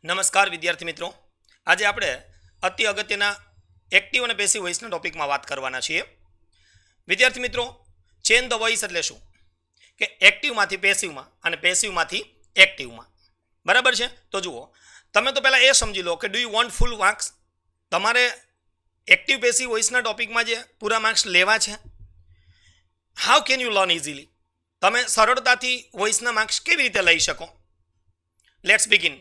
નમસ્કાર વિદ્યાર્થી મિત્રો, આજે આપણે અતિ અગત્યના એક્ટિવ અને પેસિવ વોઇસના ટોપિકમાં વાત કરવાના છીએ. વિદ્યાર્થી મિત્રો, ચેન્જ ધ વોઇસ એટલે શું? કે એક્ટિવમાંથી પેસિવમાં અને પેસિવમાંથી એક્ટિવમાં. બરાબર છે? તો જુઓ, તમે તો પહેલાં એ સમજી લો કે do you want full marks? તમારે એક્ટિવ પેસિવ વોઇસના ટોપિકમાં જે પૂરા માર્ક્સ લેવા છે. How can you learn easily? તમે સરળતાથી વોઇસના માર્ક્સ કેવી રીતે લઈ શકો? Let's begin.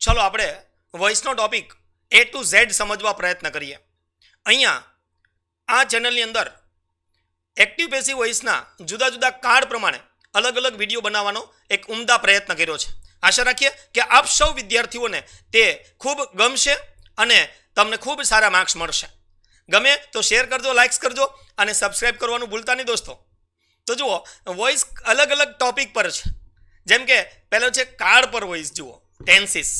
ચલો આપણે વોઇસનો ટોપિક A to Z સમજવા પ્રયત્ન કરીએ. અહીંયા આ ચેનલની અંદર એક્ટિવ પેસિવ વોઇસના જુદા જુદા કાર્ડ પ્રમાણે અલગ અલગ વિડીયો બનાવવાનો એક ઉમદા પ્રયત્ન કર્યો છે. આશા રાખીએ કે આપ સૌ વિદ્યાર્થીઓને તે ખૂબ ગમશે અને તમને ખૂબ સારા માર્ક્સ મળશે. ગમે તો શેર કરજો, લાઇક્સ કરજો અને સબસ્ક્રાઇબ કરવાનું ભૂલતા નહીં દોસ્તો. તો જુઓ, વોઇસ અલગ અલગ ટોપિક પર છે. જેમ કે પહેલો છે કાર્ડ પર વોઇસ. જુઓ, ટેન્સીસ.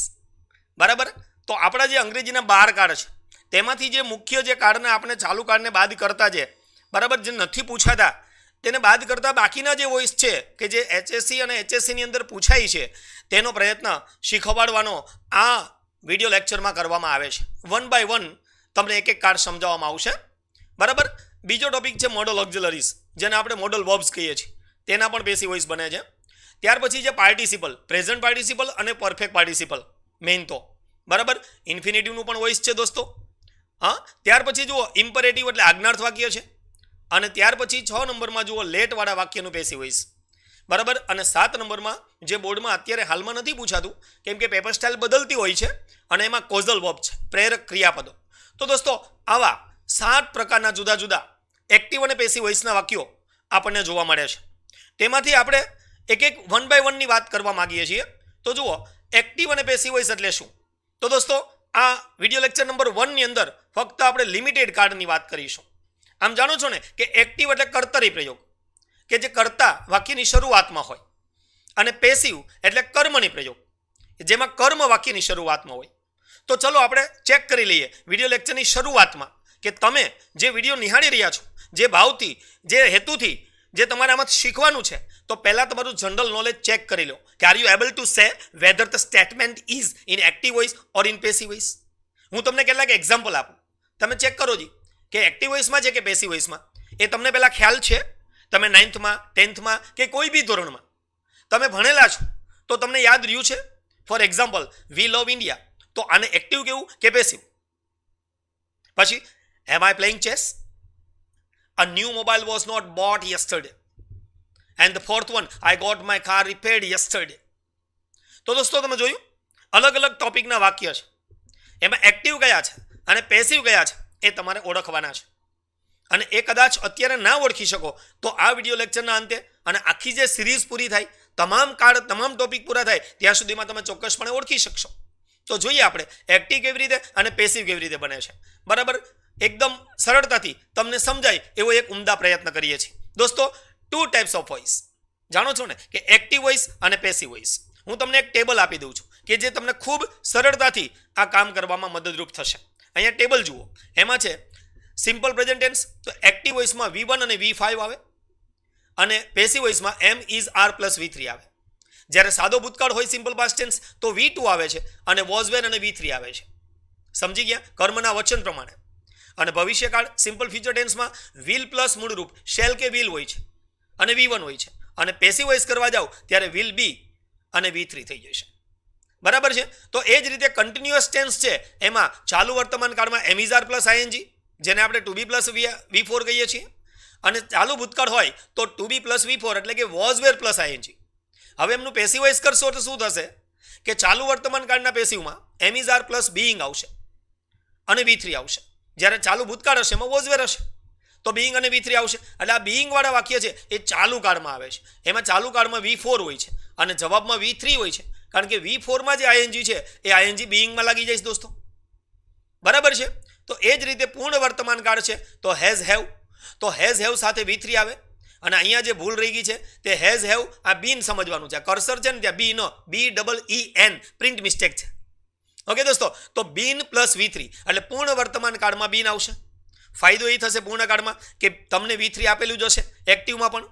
બરાબર? તો આપણા જે અંગ્રેજીના 12 કાર્ડ છે તેમાંથી જે મુખ્ય જે કાર્ડને આપણે ચાલુ કાર્ડને બાદ કરતા છે, બરાબર, જે નથી પૂછાતા તેને બાદ કરતા બાકીના જે વોઇસ છે કે જે HSC અને HSCની અંદર પૂછાય છે તેનો પ્રયત્ન શીખવાડવાનો આ વિડીયો લેક્ચરમાં કરવામાં આવે છે. 1 by 1 તમને એક એક કાર્ડ સમજાવવામાં આવશે. બરાબર? બીજો ટોપિક છે મોડલ ઓક્ઝિલરીઝ, જેને આપણે મોડલ વર્બ્સ કહીએ છીએ. તેના પણ પેસિવ વોઇસ બને છે. ત્યાર પછી છે પાર્ટિસિપલ, પ્રેઝન્ટ પાર્ટિસિપલ અને પરફેક્ટ પાર્ટિસિપલ મેઇન તો. બરાબર? ઇન્ફિનિટિવનું પણ વોઇસ છે દોસ્તો. હા, ત્યાર પછી જુઓ ઇમ્પરેટિવ એટલે આજ્ઞાર્થ વાક્ય છે. અને ત્યાર પછી 6 નંબરમાં જુઓ લેટવાળા વાક્યનું પેસિવ વોઇસ. બરાબર? અને 7 નંબરમાં જે બોર્ડમાં અત્યારે હાલમાં નથી પૂછાતું કેમ કે પેપર સ્ટાઇલ બદલતી હોય છે અને એમાં કોઝલ વર્બ છે, પ્રેરક ક્રિયાપદો. તો દોસ્તો, આવા 7 પ્રકારના જુદા જુદા એક્ટિવ અને પેસિવ વોઇસના વાક્યો આપણને જોવા મળે છે. તેમાંથી આપણે એક એક 1 by 1 ની વાત કરવા માંગીએ છીએ. તો જુઓ, એક્ટિવ અને પેસિવ વોઇસ એટલે શું? તો દોસ્તો, આ વિડીયો લેક્ચર નંબર 1 ની અંદર ફક્ત આપણે લિમિટેડ કાર્ડની વાત કરીશું. આમ જાણો છો ને કે એક્ટિવ એટલે કર્તરી પ્રયોગ, કે જે કર્તા વાક્યની શરૂઆતમાં હોય, અને પેસિવ એટલે કર્મની પ્રયોગ, જેમાં કર્મ વાક્યની શરૂઆતમાં હોય. તો ચલો આપણે ચેક કરી લઈએ વિડીયો લેક્ચરની શરૂઆતમાં કે તમે જે વિડીયો નિહાળી રહ્યા છો, જે ભાવથી, જે હેતુથી, જે તમારે આમાં શીખવાનું છે, તો પહેલાં તમારું જનરલ નોલેજ ચેક કરી લો કે are you able to say whether the statement is in active voice or in passive voice. હું તમને કેટલાક એક્ઝામ્પલ આપું, તમે ચેક કરો જી કે એક્ટિવ વોઇસમાં છે કે પેસિવ વોઇસમાં. એ તમને પહેલાં ખ્યાલ છે? તમે 9thમાં 10thમાં કે કોઈ બી ધોરણમાં તમે ભણેલા છો તો તમને યાદ રહ્યું છે? For example, we love India, તો આને એક્ટિવ કેવું કે પેસિવ? પછી am I playing chess? A new mobile was not bought yesterday. And the fourth one, I got my car repaired yesterday. તો દોસ્તો, તમે જોયું અલગ અલગ ટોપિકના વાક્ય છે, એમાં એક્ટિવ કયા છે અને પેસિવ કયા છે એ તમારે ઓળખવાના છે. અને એ કદાચ અત્યારે ના ઓળખી શકો તો આ વિડીયો લેક્ચરના અંતે અને આખી જે સિરીઝ પૂરી થાય, તમામ કાર્ડ, તમામ ટોપિક પૂરા થાય ત્યાં સુધીમાં તમે ચોક્કસપણે ઓળખી શકશો. તો જોઈએ આપણે એક્ટિવ કેવી રીતે અને પેસિવ કેવી રીતે બને છે. બરાબર? એકદમ સરળતાથી તમને સમજાય એવો એક ઉમદા પ્રયત્ન કરીએ છીએ. દોસ્તો, 2 ટાઈપ્સ ઓફ વોઇસ જાણો છો ને કે એક્ટિવ વોઇસ અને પેસિવ વોઇસ. હું તમને એક ટેબલ આપી દઉં છું કે જે તમને ખૂબ સરળતાથી આ કામ કરવામાં મદદરૂપ થશે. અહીંયા ટેબલ જુઓ, એમાં છે સિમ્પલ પ્રેઝન્ટ ટેન્સ, તો એક્ટિવ વોઇસમાં V1 અને V5 આવે અને passive વોઇસમાં M is R plus V3 આવે. જ્યારે સાદો ભૂતકાળ હોય સિમ્પલ પાસ્ટ ટેન્સ તો V2 આવે છે અને વોઝ વેર અને V3 આવે છે. સમજી ગયા? કર્મના વચન પ્રમાણે. અને ભવિષ્યકાળ સિમ્પલ ફ્યુચર ટેન્સમાં વિલ પ્લસ મૂળરૂપ શેલ કે વિલ હોય છે અને V1 હોય છે. અને પેસિવ વોઇસ કરવા જાઓ ત્યારે વિલ બી અને V3 થઈ જશે. બરાબર છે? તો એ જ રીતે કન્ટિન્યુઅસ ટેન્સ છે એમાં ચાલુ વર્તમાન કાળમાં M is R plus ING, જેને આપણે ટુ બી પ્લસ V4 કહીએ છીએ. અને ચાલુ ભૂતકાળ હોય તો ટુ બી પ્લસ V4 એટલે કે વોઝ વેર પ્લસ ING. હવે એમનું પેસિવ વોઇસ કરશો તો શું થશે કે ચાલુ વર્તમાન કાળના પેસિવમાં M is R plus being આવશે અને V3 આવશે. જ્યારે ચાલુ ભૂતકાળ હશે એમાં વોઝ વેર હશે તો બીઈંગ અને V3 આવશે. એટલે આ બીઈંગ વાળા વાક્ય છે એ ચાલુ કાળમાં આવે છે. એમાં ચાલુ કાળમાં V4 હોય છે અને જવાબમાં V3 હોય છે, કારણ કે V4માં જે ING છે એ ING બીઈંગમાં લાગી જાય છે દોસ્તો. બરાબર છે? તો એ જ રીતે પૂર્ણ વર્તમાન કાળ છે તો હેઝ હેવ, તો હેઝ હેવ સાથે V3 આવે. અને અહીંયા જે ભૂલ રહી ગઈ છે તે હેઝ હેવ, આ બીન સમજવાનું છે. કર્સર છે ને ત્યાં બી નો BEEN પ્રિન્ટ મિસ્ટેક છે. ઓકે દોસ્તો, તો બીન પ્લસ V3 એટલે પૂર્ણ વર્તમાન કાળમાં બીન આવશે. ફાયદો એ થશે પૂર્ણ કાળમાં કે તમને V3 આપેલું જ હશે એક્ટિવમાં પણ.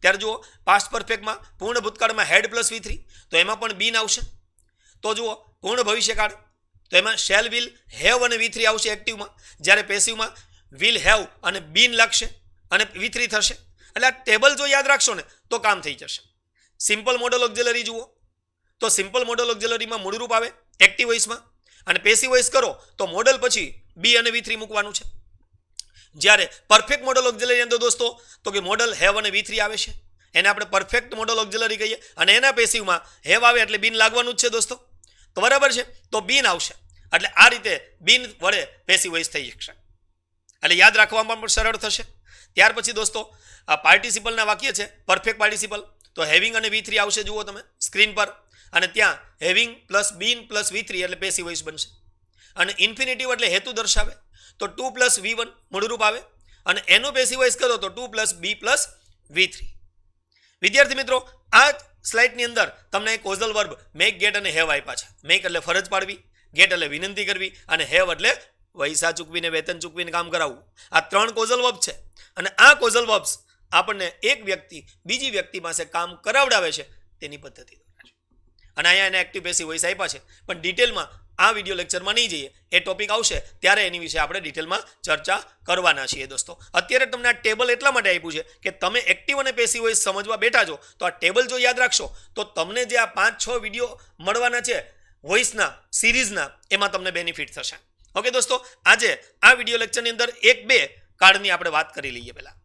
ત્યારે જુઓ પાસ્ટ પરફેક્ટમાં પૂર્ણ ભૂતકાળમાં હેડ પ્લસ V3 તો એમાં પણ બીન આવશે. તો જુઓ પૂર્ણ ભવિષ્યકાળ, તો એમાં શેલ વિલ હેવ અને V3 આવશે એક્ટિવમાં, જ્યારે પેસિવમાં વિલ હેવ અને બીન લાગશે અને V3 થશે. એટલે આ ટેબલ જો યાદ રાખશો ને તો કામ થઈ જશે. સિમ્પલ મોડલ ઓક્ઝિલરી જુઓ તો સિમ્પલ મોડલ ઓક્ઝિલરીમાં મૂળરૂપ આવે એક્ટિવ વોઇસમાં, અને પેસિવ વોઇસ કરો તો મોડલ પછી બી અને V3 મૂકવાનું છે. જ્યારે પરફેક્ટ મોડલ ઓક્ઝિલરી અંદર દોસ્તો તો કે મોડલ હેવ અને V3 આવે છે, એને આપણે પરફેક્ટ મોડલ ઓક્ઝિલરી કહીએ, અને એના પેસિવમાં હેવ આવે એટલે બીન લાગવાનું જ છે દોસ્તો. તો બરાબર છે, તો બીન આવશે. એટલે આ રીતે બીન વડે પેસિવ વોઇસ થઈ શકશે, એટલે યાદ રાખવામાં પણ સરળ થશે. ત્યાર પછી દોસ્તો આ પાર્ટિસિપલના વાક્ય છે પરફેક્ટ પાર્ટિસિપલ, તો હેવિંગ અને V3 આવશે, જુઓ તમે સ્ક્રીન પર, અને ત્યાં હેવિંગ પ્લસ બીન પ્લસ V3 એટલે પેસિવ વોઇસ બનશે. અને ઇન્ફિનિટિવ એટલે હેતુ દર્શાવે તો 2 પ્લસ V1 મૂળરૂપ આવે, અને એનું પેસિવ વોઇસ કરો તો 2 પ્લસ B પ્લસ V3. વિદ્યાર્થી મિત્રો, આ સ્લાઇડની અંદર તમને કોઝલ વર્બ મેક, ગેટ અને હેવ આપ્યા છે. મેક એટલે ફરજ પાડવી, ગેટ એટલે વિનંતી કરવી, અને હેવ એટલે પૈસા ચૂકવીને વેતન ચૂકવીને કામ કરાવવું. આ 3 કોઝલ વર્બ છે, અને આ કોઝલ વર્બ્સ આપણને એક વ્યક્તિ બીજી વ્યક્તિ પાસે કામ કરાવડાવે છે તેની પદ્ધતિ દ્વારા છે. અને અહીંયા એને એક્ટિવ પેસિવ વોઇસ આપ્યા છે, પણ ડિટેલમાં આ વિડીયો લેક્ચરમાં નહીં જઈએ, એ ટોપિક આવશે ત્યારે એની વિશે આપણે ડિટેલમાં ચર્ચા કરવાના છીએ દોસ્તો. અત્યારે તમને આ ટેબલ એટલા માટે આપ્યું છે કે તમે એક્ટિવ અને પેસિવ વોઇસ સમજવા બેઠા છો તો આ ટેબલ જો યાદ રાખશો તો તમને જે આ 5-6 વિડીયો મળવાના છે વોઇસના સિરીઝના, એમાં તમને બેનિફિટ થશે. ઓકે દોસ્તો, આજે આ વિડીયો લેક્ચરની અંદર 1-2 કાર્ડની આપણે વાત કરી લઈએ. પહેલાં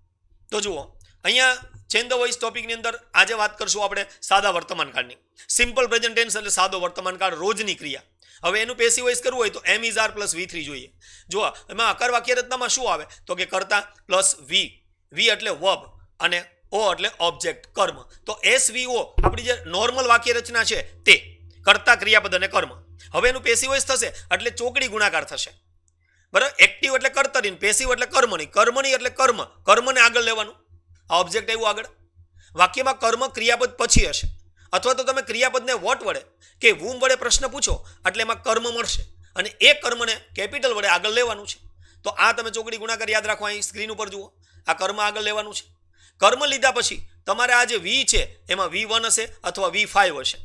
તો જુઓ, અહીંયા ચેન્જ ધ વોઇસ ટોપિકની અંદર આજે વાત કરશું આપણે સાદા વર્તમાન કાળની. સિમ્પલ પ્રેઝન્ટ ટેન્સ એટલે સાદો વર્તમાન કાળ, રોજની ક્રિયા. હવે એનું પેસિવ વોઇસ કરવું હોય તો એમ ઇઝ આર પ્લસ V3 જોઈએ. જુઓ એમાં આકાર વાક્ય રચનામાં શું આવે તો કે કર્તા પ્લસ V એટલે વર્બ અને O એટલે ઓબ્જેક્ટ કર્મ. તો SVO આપણી જે નોર્મલ વાક્ય રચના છે તે કર્તા, ક્રિયાપદ અને કર્મ. હવે એનું પેસિવ વોઇસ થશે એટલે ચોકડી ગુણાકાર થશે, બરાબર. એક્ટિવ એટલે કર્તરી, પેસિવ એટલે કર્મણી, કર્મણી એટલે કર્મ, કર્મને આગળ લેવાનું. આ ઓબ્જેક્ટ આવ્યું આગળ. વાક્યમાં કર્મ ક્રિયાપદ પછી હશે, અથવા તો તમે ક્રિયાપદને વોટ વડે કે whom વડે પ્રશ્ન પૂછો એટલે એમાં કર્મ મળશે, અને એ કર્મને કેપિટલ વડે આગળ લેવાનું છે. તો આ તમે ચોકડી ગુણાકાર યાદ રાખો, અહીં સ્ક્રીન ઉપર જુઓ, આ કર્મ આગળ લેવાનું છે. કર્મ લીધા પછી તમારે આ જે V છે એમાં V1 હશે અથવા V5 હશે,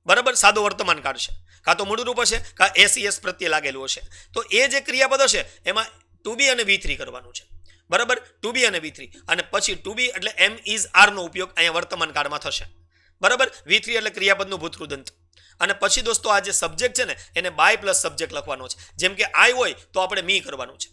બરાબર. સાદો વર્તમાન કાળ છે, કાં તો મૂળરૂપ હશે કાં SES પ્રત્યે લાગેલું હશે. તો એ જે ક્રિયાપદ હશે એમાં to be અને V3 કરવાનું છે, બરાબર. to be અને V3, અને પછી to be એટલે એમ ઇઝ આર નો ઉપયોગ અહીંયા વર્તમાન કાળમાં થશે, બરાબર. V3 એટલે ક્રિયાપદનું ભૂતકૃદંત. અને પછી દોસ્તો આ જે સબ્જેક્ટ છે ને એને બાય પ્લસ સબ્જેક્ટ લખવાનો છે. જેમ કે આઈ હોય તો આપણે મી કરવાનું છે,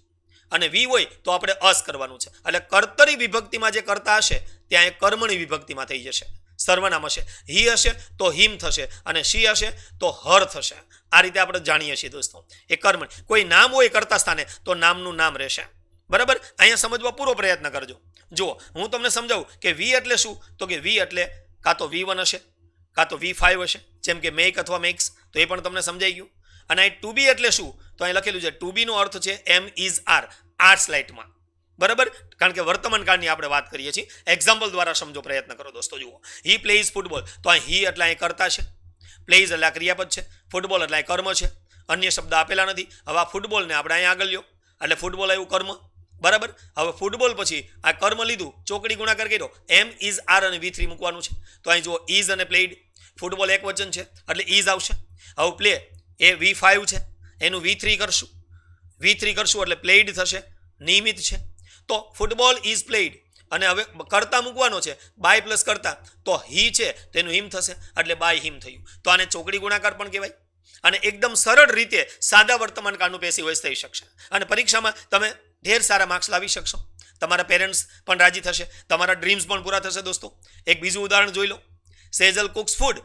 અને વી હોય તો આપણે અસ કરવાનું છે. એટલે કર્તરી વિભક્તિમાં જે કરતા હશે ત્યાં એ કર્મણી વિભક્તિમાં થઈ જશે, સર્વનામ હશે. હી હશે તો હિમ થશે, અને શી હશે તો હર થશે. આ રીતે આપણે જાણીએ છીએ દોસ્તો. એ કર્મણી, કોઈ નામ હોય કરતા સ્થાને તો નામનું નામ રહેશે, બરાબર. અહીંયા સમજવા પૂરો પ્રયત્ન કરજો. જુઓ હું તમને સમજાવું કે વી એટલે શું, તો કે વી એટલે કાં તો V1 હશે કાં તો V5 હશે, જેમ કે મેક અથવા મેક્સ, તો એ પણ તમને સમજાઈ ગયું. અને અહીં ટુ બી એટલે શું, તો અહીં લખેલું છે ટુ બીનો અર્થ છે એમ ઇઝ આર, આ સ્લાઇડમાં, બરાબર. કારણ કે વર્તમાન કાળની આપણે વાત કરીએ છીએ, એક્ઝામ્પલ દ્વારા સમજો, પ્રયત્ન કરો દોસ્તો. જુઓ, હી પ્લેઇઝ ફૂટબોલ, તો અહીં હી એટલે અહીં કરતા છે, પ્લેઇઝ એટલે આ ક્રિયાપદ છે, ફૂટબોલ એટલે અહીં કર્મ છે, અન્ય શબ્દ આપેલા નથી. હવે આ ફૂટબોલને આપણે અહીં આગળ લ્યો એટલે ફૂટબોલ આવ્યું કર્મ, બરાબર. હવે ફૂટબોલ પછી આ કર્મ લીધું, ચોકડી ગુણાકાર કર્યો, એમ ઇઝ આર અને V3 મૂકવાનું છે. તો અહીં જુઓ ઇઝ અને પ્લેઇડ, ફૂટબોલ એક વચન છે એટલે ઇઝ આવશે. હવે પ્લે એ V5 છે, એનું V3 કરશું, V3 કરશું એટલે પ્લેઇડ થશે, નિયમિત છે. તો ફૂટબોલ ઇઝ પ્લેઇડ, અને હવે કરતા મૂકવાનો છે, બાય પ્લસ કરતા, તો હી છે તેનું હિમ થશે એટલે બાય હિમ થયું. તો આને ચોકડી ગુણાકાર પણ કહેવાય, અને એકદમ સરળ રીતે સાદા વર્તમાન કાળનું પેસિવ વોઇસ થઈ શકશે. અને પરીક્ષામાં તમે ઢેર સારા માર્ક્સ લાવી શકશો, તમારા પેરેન્ટ્સ પણ રાજી થશે, તમારા ડ્રીમ્સ પણ પૂરા થશે દોસ્તો. એક બીજું ઉદાહરણ જોઈ લો, સેજલ કુક્સ ફૂડ.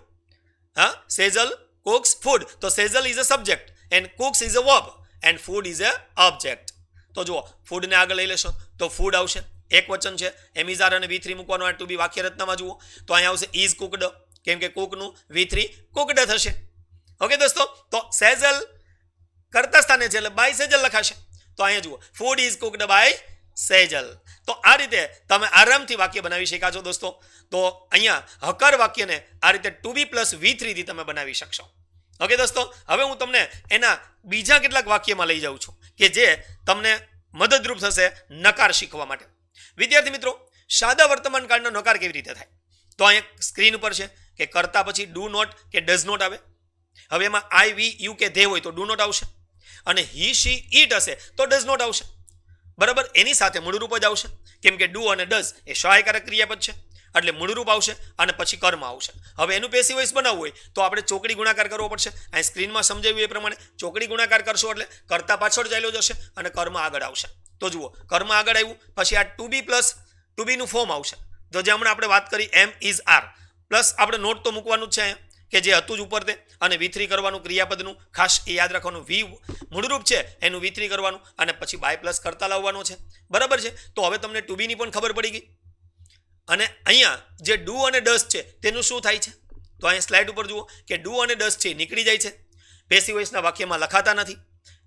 હા, સેજલ cooks food, તો Sejal is a subject and cooks is a verb and food is a object. તો જુઓ ફૂડને આગળ લઈ લેશો તો ફૂડ આવશે, એક વચન છે, એમ ઇઝ આર અને V3 મૂકવાનું. આ ટુ બી વાક્ય રચનામાં જુઓ તો અહીંયા આવશે ઇઝ કુકડ, કેમ કે કુકનું V3 કુકડ થશે. ઓકે દોસ્તો, તો સેજલ કરતા સ્થાને છે એટલે બાય સેજલ લખાશે. તો અહીંયા જુઓ food is cooked by Sejal. તો આ રીતે તમે આરામથી વાક્ય બનાવી શક્યા છો દોસ્તો. તો અહીંયા હકાર વાક્યને આ રીતે ટુ બી પ્લસ V3 થી તમે બનાવી શકશો. ઓકે દોસ્તો, હવે હું તમને એના બીજા કેટલાક વાક્યમાં લઈ જાઉં છું કે જે તમને મદદરૂપ થશે નકાર શીખવા માટે. વિદ્યાર્થી મિત્રો, સાદા વર્તમાન કાળનો નકાર કેવી રીતે થાય? તો અહીંયા સ્ક્રીન ઉપર છે કે કરતા પછી ડુ નોટ કે ડઝ નોટ આવે, હવે એમાં આઈ વી યુ કે ધે હોય તો ડુ નોટ આવશે, અને હી શી ઈટ હશે તો ડઝ નોટ આવશે. બરાબર, એની સાથે મૂળરૂપ જ આવશે, કેમ કે ડુ અને ડઝ એ સહાયકારક ક્રિયાપદ છે, એટલે મૂળરૂપ આવશે અને પછી કર્મ આવશે. હવે એનું પેસિવ વોઇસ બનાવવું હોય તો આપણે ચોકડી ગુણાકાર કરવો પડશે. અહીં સ્ક્રીનમાં સમજાવ્યું એ પ્રમાણે ચોકડી ગુણાકાર કરશો એટલે કરતા પાછળ ચાલ્યો જશે અને કર્મ આગળ આવશે. તો જુઓ, કર્મ આગળ આવ્યું, પછી આ ટુ બી પ્લસ ટુ બીનું ફોર્મ આવશે. તો જે હમણાં આપણે વાત કરી એમ ઇઝ આર પ્લસ આપણે નોટ તો મૂકવાનું જ છે અહીંયા કે જે હતું જ ઉપર તે, અને V3 કરવાનું ક્રિયાપદનું, ખાસ એ યાદ રાખવાનું, વી મૂળરૂપ છે એનું V3 કરવાનું અને પછી બાય પ્લસ કરતા લાવવાનો છે. બરાબર છે, તો હવે તમને ટુ બીની પણ ખબર પડી ગઈ. અને અહીંયા જે ડુ અને ડઝ છે તેનું શું થાય છે, તો અહીંયા સ્લાઇડ ઉપર જુઓ કે ડુ અને ડઝ છે નીકળી જાય છે, પેસિવ વોઇસના વાક્યમાં લખાતા નથી,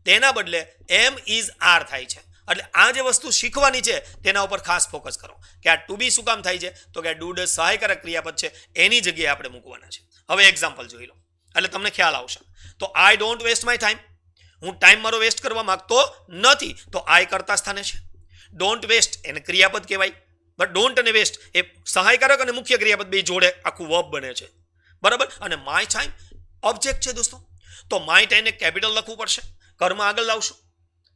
તેના બદલે એમ ઇઝ આર થાય છે. એટલે આ જે વસ્તુ શીખવાની છે તેના ઉપર ખાસ ફોકસ કરો કે આ ટુ બી શું કામ થાય છે, તો કે આ ડુ ડઝ સહાયકારક ક્રિયાપદ છે, એની જગ્યાએ આપણે મૂકવાના છે. હવે એક્ઝામ્પલ જોઈ લો એટલે તમને ખ્યાલ આવશે. તો I don't waste my time, હું ટાઈમ મારો વેસ્ટ કરવા માંગતો નથી, તો આઈ કરતા સ્થાને છે. ડોન્ટ વેસ્ટ એને ક્રિયાપદ કહેવાય, બટ ડોન્ટ અને વેસ્ટ એ સહાયકારક અને મુખ્ય ક્રિયાપદ બે જોડે આખું વર્બ બને છે. બરાબર, અને માય ટાઈમ ઓબ્જેક્ટ છે દોસ્તો, તો માય ટાઈમને કેપિટલ લખવું પડશે, કર્મ આગળ લાવશું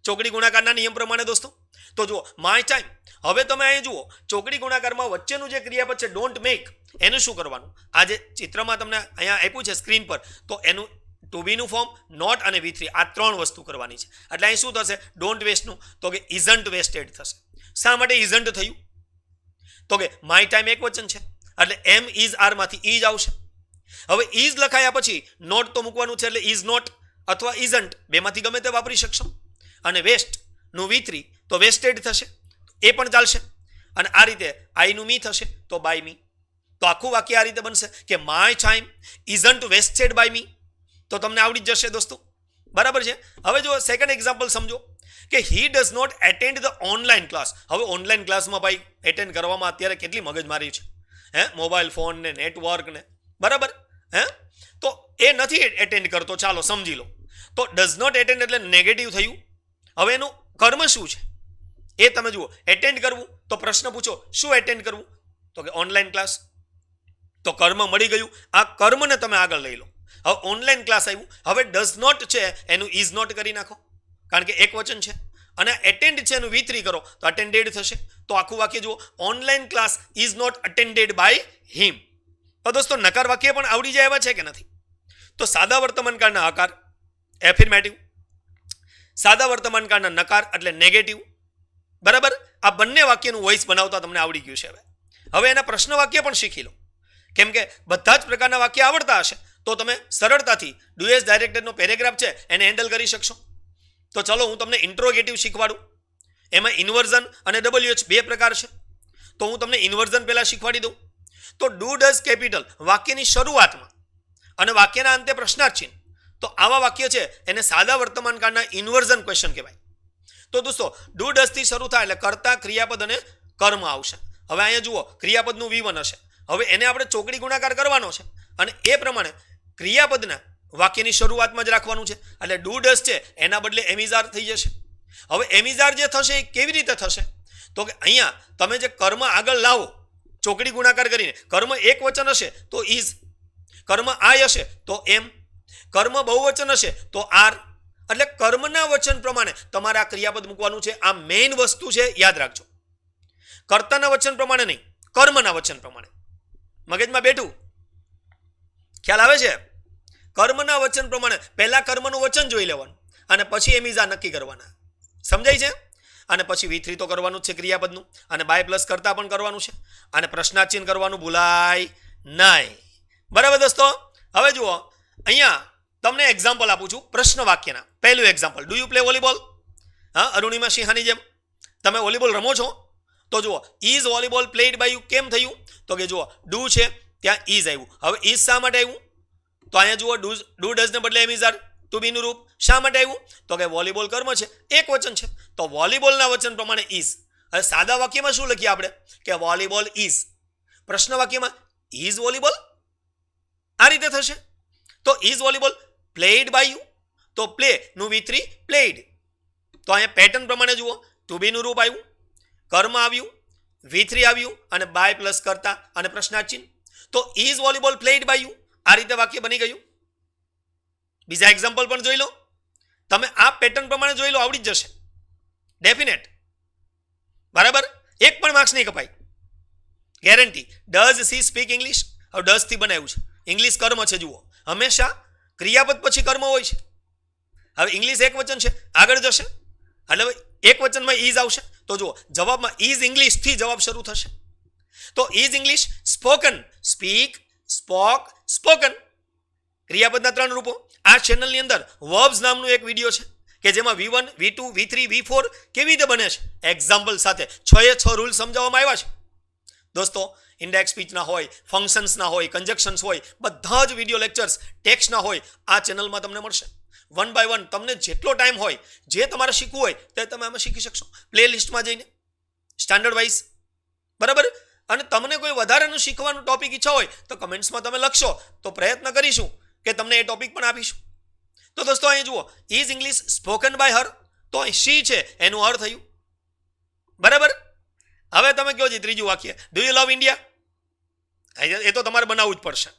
ચોકડી ગુણાકારના નિયમ પ્રમાણે દોસ્તો. તો જુઓ માય ટાઈમ, હવે તમે અહીં જુઓ ચોકડી ગુણાકારમાં વચ્ચેનું જે ક્રિયાપદ છે ડોન્ટ મેક, એનું શું કરવાનું, આ જે ચિત્રમાં તમને અહીંયા આપ્યું છે સ્ક્રીન પર, તો એનું ટુ બીનું ફોર્મ, નોટ અને V3 આ ત્રણ વસ્તુ કરવાની છે. એટલે અહીં શું થશે ડોન્ટ વેસ્ટનું, તો કે ઇઝન્ટ વેસ્ટેડ થશે. શા માટે ઇઝન્ટ થયું, તો કે માય ટાઈમ એક વચન છે એટલે એમ ઇઝ આર માંથી ઇઝ આવશે. હવે ઇઝ લખાયા પછી નોટ તો મૂકવાનું છે એટલે ઇઝ નોટ અથવા ઇઝન્ટ બેમાંથી ગમે તે વાપરી શકશો. અને વેસ્ટનું V3 તો વેસ્ટેડ થશે, એ પણ ચાલશે. અને આ રીતે આઈનું મી થશે તો બાય મી. તો આખું વાક્ય આ રીતે બનશે કે my time isn't wasted by me. તો તમને આવડી જ જશે દોસ્તો. બરાબર છે. હવે જો સેકન્ડ એક્ઝામ્પલ સમજો કે he does not attend the online class. હવે ઓનલાઈન ક્લાસમાં ભાઈ એટેન્ડ કરવામાં અત્યારે કેટલી મગજમારી છે, મોબાઈલ ફોન ને નેટવર્ક ને, બરાબર તો એ નથી એટેન્ડ કરતો, ચાલો સમજી લો. તો ડઝ નોટ એટેન્ડ એટલે નેગેટિવ થયું. હવે એનું કર્મ શું છે એ તમે જુઓ, એટેન્ડ કરવું, તો પ્રશ્ન પૂછો શું એટેન્ડ કરવું, તો કે ઓનલાઈન ક્લાસ. તો કર્મ મળી ગયું, આ કર્મને તમે આગળ લઈ લો. હવે ઓનલાઈન ક્લાસ આવ્યું, હવે ડઝ નોટ છે એનું ઇઝ નોટ કરી નાખો, કારણ કે એક વચન છે, અને એટેન્ડ છે એનું V3 કરો તો અટેન્ડેડ થશે. તો આખું વાક્ય જુઓ, online class is not attended by him. તો દોસ્તો નકાર વાક્ય પણ આવડી જાય એવા છે કે નથી. તો સાદા વર્તમાનકાળના આકાર એફિર્મેટિવ, સાદા વર્તમાનકાળના નકાર એટલે નેગેટિવ. બરાબર, આ બંને વાક્યનું વોઇસ બનાવતા તમને આવડી ગયું છે. હવે એના પ્રશ્ન વાક્ય પણ શીખી લો, કેમ કે બધા જ પ્રકારના વાક્ય આવડતા હશે તો તમે સરળતાથી ડુએસ ડાયરેક્ટેડનો પેરેગ્રાફ છે એને હેન્ડલ કરી શકશો. તો ચલો હું તમને ઇન્ટ્રોગેટિવ શીખવાડું. એમાં ઇન્વર્ઝન અને WH બે પ્રકાર છે. તો હું તમને ઇન્વર્ઝન પહેલાં શીખવાડી દઉં. તો ડુ ડઝ કેપિટલ વાક્યની શરૂઆતમાં અને વાક્યના અંતે પ્રશ્નાર્થ ચિહ્ન, તો આવા વાક્ય છે એને સાદા વર્તમાનકાળના ઇન્વર્ઝન ક્વેશ્ચન કહેવાય. તો દોસ્તો ડુ ડઝથી શરૂ થાય એટલે કર્તા, ક્રિયાપદ અને કર્મ આવશે. હવે અહીંયા જુઓ ક્રિયાપદનું V1 હશે, હવે એને આપણે ચોકડી ગુણાકાર કરવાનો છે અને એ પ્રમાણે ક્રિયાપદના વાક્યની શરૂઆતમાં જ રાખવાનું છે. એટલે ડુ ડઝ છે એના બદલે એમિઝાર થઈ જશે. હવે એમિઝાર જે થશે એ કેવી રીતે થશે, તો કે અહીંયા તમે જે કર્મ આગળ લાવો ચોકડી ગુણાકાર કરીને, કર્મ એક વચન હશે તો ઇઝ, કર્મ આય હશે તો એમ, કર્મ બહુવચન હશે તો આર. એટલે કર્મના વચન પ્રમાણે તમારે આ ક્રિયાપદ મૂકવાનું છે. આ મેઇન વસ્તુ છે, યાદ રાખજો. કર્તાના વચન પ્રમાણે નહીં, કર્મના વચન પ્રમાણે. મગજમાં બેઠું, ખ્યાલ આવે છે? કર્મના વચન પ્રમાણે પહેલા કર્મનું વચન જોઈ લેવાનું અને પછી એમિઝા નક્કી કરવાના. સમજાય છે? અને પછી V3 તો કરવાનું જ છે ક્રિયાપદનું, અને બાય પ્લસ કરતા પણ કરવાનું છે, અને પ્રશ્નાર્થ ચિહ્ન કરવાનું ભૂલાય નહીં. બરાબર દોસ્તો. હવે જુઓ અહીંયા તમને એક્ઝામ્પલ આપું છું પ્રશ્ન વાક્યના. પહેલું example, do you play volleyball? હા, અરુણિમા સિંહાની જેમ તમે વોલીબોલ રમો છો? તો જુઓ is volleyball played by you કેમ થયું, તો કે જુઓ ડુ છે ત્યાં ઇઝ આવ્યું. હવે ઇઝ શા માટે આવ્યું, તો અહીંયા જુઓ ડુ ડઝને બદલે એમ ઇઝ આર ટુ બીનું રૂપ. શા માટે આવ્યું, તો કે વોલીબોલ કર્મ છે, એક વચન છે, તો વોલીબોલના વચન પ્રમાણે ઇઝ. હવે સાદા વાક્યમાં શું લખીએ આપણે કે વોલીબોલ ઇઝ, પ્રશ્ન વાક્યમાં ઇઝ વોલીબોલ, આ રીતે થશે. તો is volleyball played by you, તો પ્લે નું V3 પ્લેડ. તો અહીંયા પેટર્ન પ્રમાણે જુઓ, ટુ બીનું રૂપ આવ્યું, કર્મ આવ્યું, V3 આવ્યું અને બાય પ્લસ કરતા અને પ્રશ્નાર્થ ચિહ્ન. તો is volleyball played by you, આ રીતે વાક્ય બની ગયું. બીજા એક્ઝામ્પલ પણ જોઈ લો, તમે આ પેટર્ન પ્રમાણે જોઈ લો, આવડી જ જશે ડેફિનેટ. બરાબર, એક પણ માર્ક્સ નહીં કપાય, guarantee. Does she speak English? હવે ડઝ થી બનાવ્યું છે, ઇંગ્લિશ કર્મ છે. જુઓ, હંમેશા ક્રિયાપદ પછી કર્મ હોય છે. હવે ઇંગ્લિશ એક વચન છે, આગળ જશે એટલે એક વચનમાં ઇઝ આવશે. તો જુઓ, જવાબમાં ઇઝ ઇંગ્લિશ થી જવાબ શરૂ થશે. તો is English spoken, speak, spoke, spoken, ક્રિયાપદના 3 રૂપો. આ ચેનલની અંદર વર્બ્સ નામનું એક વિડીયો છે કે જેમાં V1, V2, V3, V4 કેવી રીતે બને છે એક્ઝામ્પલ સાથે 6 રૂલ સમજાવવામાં આવ્યા છે. દોસ્તો, ઇન્ડેક્સ સ્પીચના હોય, ફંક્શન્સના હોય, કન્જક્શન્સ હોય, બધા જ વિડીયો લેક્ચર્સ ટેક્સ્ટના હોય આ ચેનલમાં તમને મળશે. 1 by 1 તમને જેટલો ટાઈમ હોય, જે તમારે શીખવું હોય તે તમે આમાં શીખી શકશો, પ્લે લિસ્ટમાં જઈને સ્ટાન્ડર્ડ વાઇઝ. બરાબર, અને તમને કોઈ વધારેનું શીખવાનું ટોપિક ઈચ્છા હોય તો કમેન્ટ્સમાં તમે લખશો, તો પ્રયત્ન કરીશું કે તમને એ ટોપિક પણ આપીશું. તો દોસ્તો અહીં જુઓ, is English spoken by her, તો શી છે એનું અર્થ થયું. બરાબર, હવે તમે કહો છો ત્રીજું વાક્ય, ડુ યુ લવ ઇન્ડિયા? એ તો તમારે બનાવવું જ પડશે.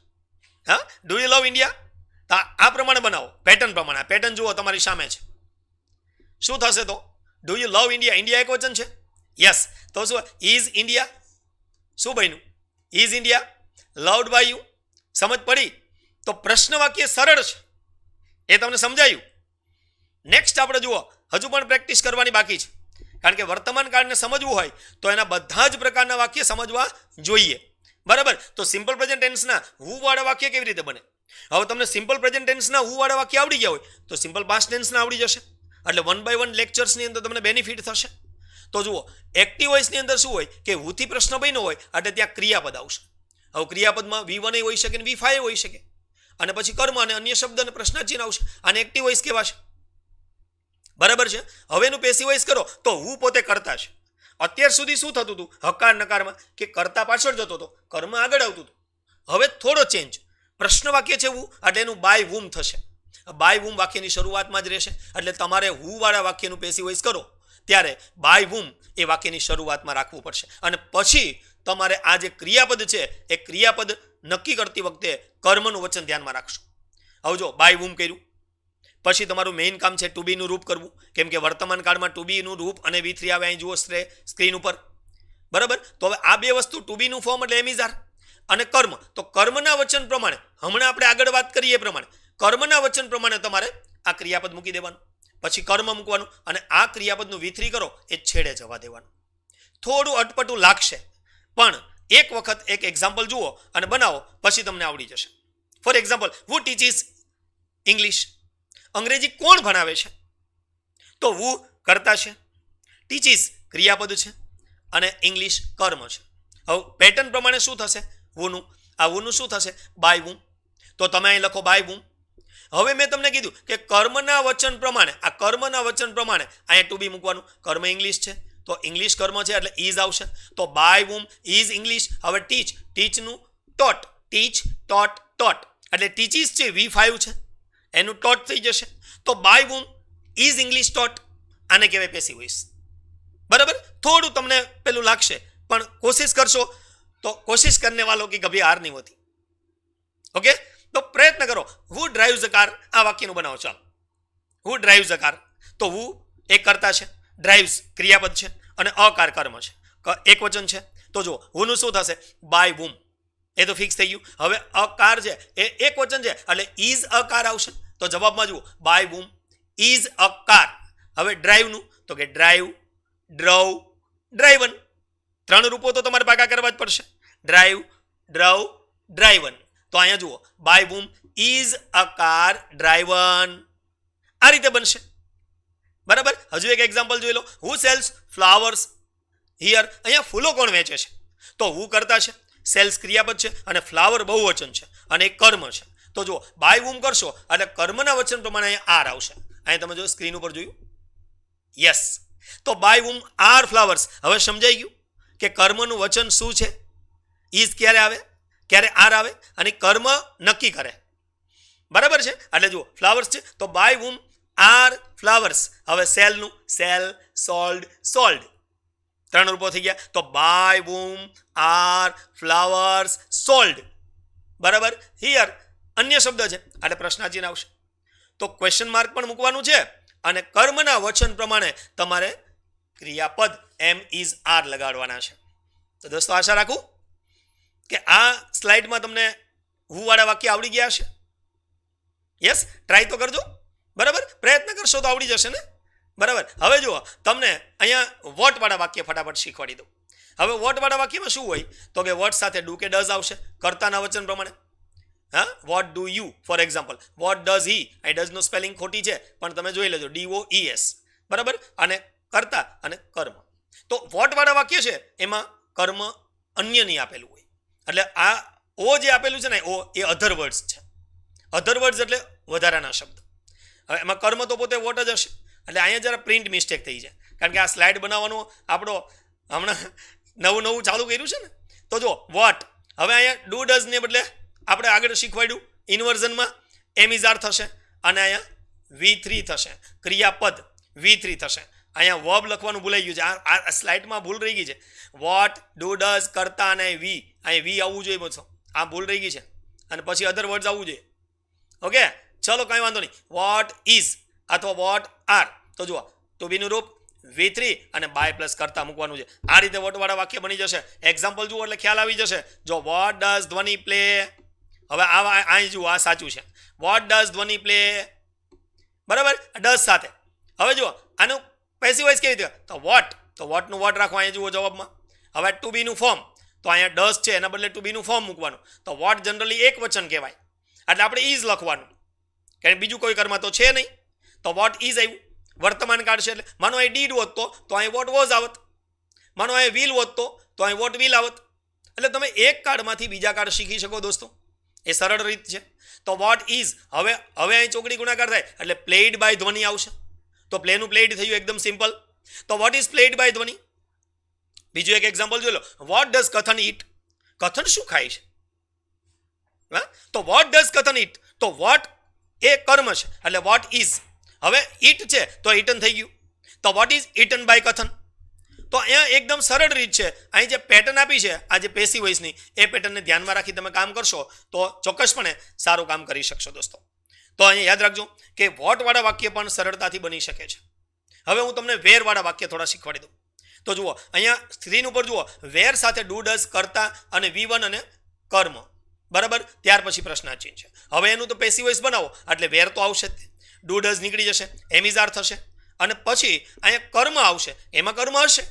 હા, ડુ યુ લવ ઇન્ડિયા? આ પ્રમાણે બનાવો, પેટર્ન પ્રમાણે. પેટર્ન જુઓ તમારી સામે છે. શું થશે તો? Do you love India, India એક વચન છે, યસ. તો શું ઇઝ ઇન્ડિયા? શું બન્યું? Is India loved by you. સમજ પડી? તો પ્રશ્ન વાક્ય સરળ છે, એ તમને સમજાયું. નેક્સ્ટ આપણે જુઓ, હજુ પણ પ્રેક્ટિસ કરવાની બાકી છે, કારણ કે વર્તમાન કાળને સમજવું હોય તો એના બધા જ પ્રકારના વાક્ય સમજવા જોઈએ. બરાબર, તો સિમ્પલ પ્રેઝન્ટ ટેન્સના હુ વાળા વાક્ય કેવી રીતે બને? હવે તમને સિમ્પલ પ્રેઝન્ટ ટેન્સના હુ વાળા વાક્ય આવડી ગયા હોય તો સિમ્પલ પાસ્ટ ટેન્સના આવડી જશે. એટલે 1 by 1 લેક્ચર્સની અંદર તમને બેનિફિટ થશે. તો જુઓ, એક્ટિવ વોઇસની અંદર શું હોય કે હુથી પ્રશ્ન બન્યો હોય એટલે ત્યાં ક્રિયાપદ આવશે. હવે ક્રિયાપદમાં V1 એ હોઈ શકે ને V5 હોઈ શકે, અને પછી કર્મ અને અન્ય શબ્દ અને પ્રશ્નાચિહ્ન આવશે. આને એક્ટિવ વોઇસ કહેવાશે. બરાબર છે. હવે એનું પેસિવ વોઇસ કરો તો હું પોતે કરતા છે. અત્યાર સુધી શું થતું હતું હકાર નકારમાં કે કરતા પાછળ જતો હતો, કર્મ આગળ આવતું હતું. હવે થોડો ચેન્જ, પ્રશ્ન વાક્ય છે હું એટલે એનું બાય વુમ થશે. બાય વુમ વાક્યની શરૂઆતમાં જ રહેશે. એટલે તમારે હું વાળા વાક્યનું પેસિવ વોઇસ કરો ત્યારે બાય વુમ એ વાક્યની શરૂઆતમાં રાખવું પડશે. અને પછી તમારે આ જે ક્રિયાપદ છે એ ક્રિયાપદ નક્કી કરતી વખતે કર્મનું વચન ધ્યાનમાં રાખશો. હવે જો બાય વુમ કર્યું પછી તમારું મેઇન કામ છે ટુ બીનું રૂપ કરવું, કેમ કે વર્તમાન કાળમાં ટુ બીનું રૂપ અને V3 આવે અહીં જુઓ સ્ક્રીન ઉપર. બરાબર, તો હવે આ બે વસ્તુ ટુ બીનું ફોર્મ એટલે એમિઝાર અને કર્મ. તો કર્મના વચન પ્રમાણે હમણાં આપણે આગળ વાત કરીએ એ પ્રમાણે કર્મના વચન પ્રમાણે તમારે આ ક્રિયાપદ મૂકી દેવાનું, પછી કર્મ મૂકવાનું અને આ ક્રિયાપદનું V3 કરો એ છેડે જવા દેવાનું. થોડું અટપટું લાગશે પણ એક વખત એક એક્ઝામ્પલ જુઓ અને બનાવો પછી તમને આવડી જશે. For example, who teaches English? અંગ્રેજી કોણ ભણાવે છે? તો હુ કરતા છે, ટીચીસ ક્રિયાપદ છે અને ઇંગ્લિશ કર્મ છે. હવે પેટર્ન પ્રમાણે શું થશે? હુનું, આ હુનું શું થશે? By whom. તો તમે અહીં લખો બાય વુમ. હવે મેં તમને કીધું કે કર્મના વચન પ્રમાણે, આ કર્મના વચન પ્રમાણે અહીંયા ટુ બી મૂકવાનું. કર્મ ઇંગ્લિશ છે તો ઇંગ્લિશ કર્મ છે એટલે ઇઝ આવશે. તો બાય વુમ ઇઝ ઇંગ્લિશ. હવે ટીચ, ટીચનું ટોટ, ટીચ ટોટ ટોટ એટલે ટીચીસ છે V5 છે એનું ટોટ થઈ જશે. તો by whom is English taught, આને કહેવાય પેસિવ વોઇસ. બરાબર, થોડું તમને પેલું લાગશે પણ કોશિશ કરશો તો કોશિશ કરને વાલો કે કભી હાર નહીં હોતી. ઓકે, તો પ્રયત્ન કરો. હુ ડ્રાઇવ્સ અ કાર, આ વાક્યનું બનાવો. ચાલો, હુ ડ્રાઇવ્સ અ કાર. તો હુ એક કરતા છે, ડ્રાઇવ્સ ક્રિયાપદ છે અને અકાર કર્મ છે, એક વચન છે. તો જો હુનું શું થશે? By whom. એ તો ફિક્સ થઈ ગયું. હવે અકાર છે એ એક વચન છે એટલે ઇઝ અ કાર આવશે. તો જવાબમાં જુઓ by whom is a car. હવે ડ્રાઈવનું તો કે ડ્રાઈવ, ડ્રવ, ડ્રાઈવન. 3 રૂપો તો તમારે પાકા કરવા જ પડશે. Drive, drove, driven. તો અહીંયા જુઓ by whom is a car driven, આ રીતે બનશે. બરાબર, હજુ એક એક્ઝામ્પલ જોઈ લો. Who sells flowers here? અહીંયા ફૂલો કોણ વેચે છે? તો હુ કરતા છે, સેલ્સ ક્રિયાપદ છે અને ફ્લાવર બહુવચન છે અને એક કર્મ છે. તો જો બાય વુમ કરશો એટલે કર્મના વચન પ્રમાણે અહીંયા આર આવશે. અહીંયા તમે જો સ્ક્રીન ઉપર જોયું, યસ. તો બાય વુમ આર ફ્લાવર્સ. હવે સમજાઈ ગયું કે કર્મનું વચન શું છે? ઇઝ ક્યારે આવે, ક્યારે આર આવે અને કર્મ નક્કી કરે. બરાબર છે, એટલે જુઓ ફ્લાવર્સ છે તો બાય વુમ આર ફ્લાવર્સ. હવે સેલનું સેલ, સોલ્ડ, સોલ્ડ. 3 રૂપો થઈ ગયા. તો by whom are flowers sold. બરાબર, હિયર અન્ય શબ્દ છે એટલે પ્રશ્નાચિહ્ન આવશે. તો ક્વેશ્ચન માર્ક પણ મૂકવાનું છે અને કર્મના વચન પ્રમાણે તમારે ક્રિયાપદ એમ ઇઝ આર લગાડવાના છે. તો દોસ્તો આશા રાખું કે આ સ્લાઇડમાં તમને હુ વાળા વાક્ય આવડી ગયા છે. યસ, ટ્રાય તો કરજો. બરાબર, પ્રયત્ન કરશો તો આવડી જશે ને. બરાબર, હવે જુઓ તમને અહીંયા વોટ વાળા વાક્ય ફટાફટ શીખવાડી દઉં. હવે વોટ વાળા વાક્યમાં શું હોય તો કે વોટ સાથે ડુ કે ડઝ આવશે કર્તાના વચન પ્રમાણે. હા, what do you for example, what does he. આ ડઝનું સ્પેલિંગ ખોટી છે પણ તમે જોઈ લેજો, DOES. બરાબર, અને કર્તા અને કર્મ. તો વોટ વાળા વાક્ય છે એમાં કર્મ અન્ય નહીં આપેલું હોય, એટલે આ ઓ જે આપેલું છે ને ઓ એ અધર વર્ડ્સ છે. અધર વર્ડ્સ એટલે વધારાના શબ્દ. હવે એમાં કર્મ તો પોતે વોટ જ હશે, એટલે અહીંયા જરા પ્રિન્ટ મિસ્ટેક થઈ છે કારણ કે આ સ્લાઇડ બનાવવાનો આપણો હમણાં નવું ચાલુ કર્યું છે ને. તો જો વોટ, હવે અહીંયા ડુ ડઝ ને બદલે આપણે આગળ શીખવાડ્યું ઇન્વર્ઝનમાં એમ ઇઝ આર થશે અને અહીંયા V3 થશે, ક્રિયાપદ V3 થશે. અહીંયા વર્બ લખવાનું ભૂલાઈ ગયું છે, આ સ્લાઇડમાં ભૂલ રહી ગઈ છે. વોટ, ડુ ડઝ, કરતા અને વી, અહીં વી આવવું જોઈએ બધું, આ ભૂલ રહી ગઈ છે અને પછી અધર વર્ડ્સ આવવું જોઈએ. ઓકે, ચલો કંઈ વાંધો નહીં. વોટ ઇઝ અથવા વોટ આર, તો જુઓ ટુ બીનું રૂપ V3 અને બાય પ્લસ કરતા મૂકવાનું છે. આ રીતે વોટવાળા વાક્ય બની જશે. એક્ઝામ્પલ જુઓ એટલે ખ્યાલ આવી જશે. જો વોટ ડઝ ધ્વનિ પ્લે, હવે અહીં જુઓ આ સાચું છે. વોટ ડઝ ધ્વનિ પ્લે, બરાબર, ડઝ સાથે. હવે જુઓ આનું પેસિવ વોઇસ કેવી રીતે, તો વોટનું વોટ રાખો અહીંયા જુઓ જવાબમાં. હવે ટુ બીનું ફોર્મ, તો અહીંયા ડઝ છે એના બદલે ટુ બીનું ફોર્મ મૂકવાનું. તો વોટ જનરલી એક વચન કહેવાય એટલે આપણે ઇઝ લખવાનું, કારણ બીજું કોઈ કર્મ તો છે નહીં. તો વોટ ઇઝ આવ્યું, વર્તમાન કાળ છે એટલે માનો અહીં ડીડ હોત તો અહીં વોટ વોઝ આવત, માનો અહીં વિલ હોત તો અહીં વોટ વિલ આવત. એટલે તમે એક કાર્ડમાંથી બીજા કાર્ડ શીખી શકો દોસ્તો, એ સરળ રીત છે. તો વોટ ઇઝ, હવે અહીં ચોકડી ગુણાકાર થાય એટલે પ્લેઇડ બાય ધ્વનિ આવશે. તો પ્લેનું પ્લેઇડ થયું એકદમ સિમ્પલ. તો વોટ ઇઝ પ્લેઇડ બાય ધ્વનિ. બીજું એક એક્ઝામ્પલ જોઈ લો. વોટ ડઝ કથન ઈટ, કથન શું ખાય છે. હા, તો વોટ ડઝ કથન ઈટ, તો વોટ એ કર્મ છે એટલે વોટ ઇઝ. હવે ઈટ છે તો ઈટન થઈ ગયું. તો વોટ ઇઝ ઈટન બાય કથન. તો અહીંયા એકદમ સરળ રીત છે. અહીં જે પેટર્ન આપી છે આ જે પેસિવ વોઇસની, એ પેટર્નને ધ્યાનમાં રાખી તમે કામ કરશો તો ચોક્કસપણે સારું કામ કરી શકશો દોસ્તો. તો અહીંયા યાદ રાખજો કે વોટવાળા વાક્ય પણ સરળતાથી બની શકે છે. હવે હું તમને વેરવાળા વાક્ય થોડા શીખવાડી દઉં. તો જુઓ અહીંયા સ્ક્રીન ઉપર જુઓ, વેર સાથે ડુ ડઝ, કરતા અને V1 અને કર્મ, બરાબર. ત્યાર પછી પ્રશ્નાચિહ્ન છે. હવે એનું તો પેસિવ વોઇસ બનાવો એટલે વેર તો આવશે જ, ડુ ડઝ નીકળી જશે, એમ ઇઝ આર થશે અને પછી અહીંયા કર્મ આવશે, એમાં કર્મ હશે